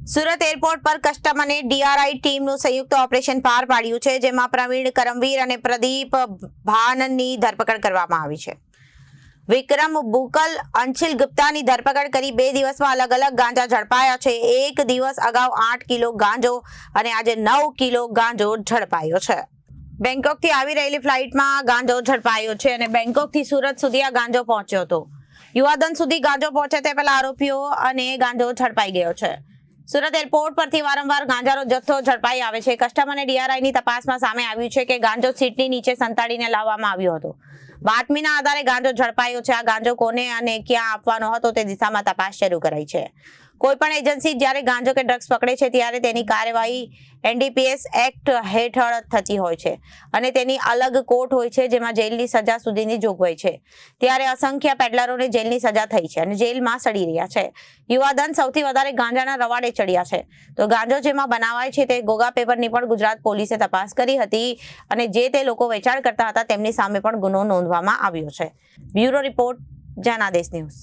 Surat airport પર custom અને DRI ટીમનું સંયુક્ત ઓપરેશન પાર પાડ્યું છે, જેમાં પ્રવીણ કરમવીર અને પ્રદીપ ભાનની ધરપકડ કરવામાં આવી છે. વિક્રમ બુકલ, અંશિલ ગુપ્તાની ધરપકડ કરી 2 દિવસમાં અલગ અલગ ગાંજા ઝડપાયા છે. એક દિવસ અગાઉ 8 કિલો ગાંજો અને આજે 9 કિલો ગાંજો ઝડપાયો છે. બેંકોકથી આવી રહેલી ફ્લાઇટમાં ગાંજો ઝડપાયો છે અને બેંકોકથી સુરત સુધી આ ગાંજો પહોંચ્યો હતો. યુવાધન સુધી ગાંજો પહોંચે તે પહેલા આરોપીઓ અને ગાંજો ઝડપાઈ ગયો છે. સુરત એરપોર્ટ પરથી વારંવાર ગાંજાનો જથ્થો ઝડપાઈ આવે છે. કસ્ટમ અને ડીઆરઆઈની તપાસમાં સામે આવ્યું છે કે ગાંજો સીટની નીચે સંતાડીને લાવવામાં આવ્યો હતો. બાતમીના આધારે ગાંજો ઝડપાયો છે. આ ગાંજો કોને અને ક્યાં આપવાનો હતો તે દિશામાં તપાસ શરૂ કરાઈ છે. કોઈપણ એજન્સી જ્યારે ગાંજો કે ડ્રગ્સ પકડે છે ત્યારે તેની કાર્યવાહી એનડીપીએસ એક્ટ હેઠળ થતી હોય છે અને તેની અલગ કોર્ટ હોય છે, જેમાં જેલની સજા સુધીની જોગવાઈ છે. ત્યારે અસંખ્ય પેડલરોને જેલની સજા થઈ છે અને જેલમાં સડી રહ્યા છે. યુવાધન સૌથી વધારે ગાંજાના રવાડે ચડ્યા છે. તો ગાંજો જેમાં બનાવાય છે તે ગોગા પેપરની પણ ગુજરાત પોલીસે તપાસ કરી હતી અને જે તે લોકો વેચાણ કરતા હતા તેમની સામે પણ ગુનો નોંધવામાં આવ્યો છે. Bureau report, Janadesh news.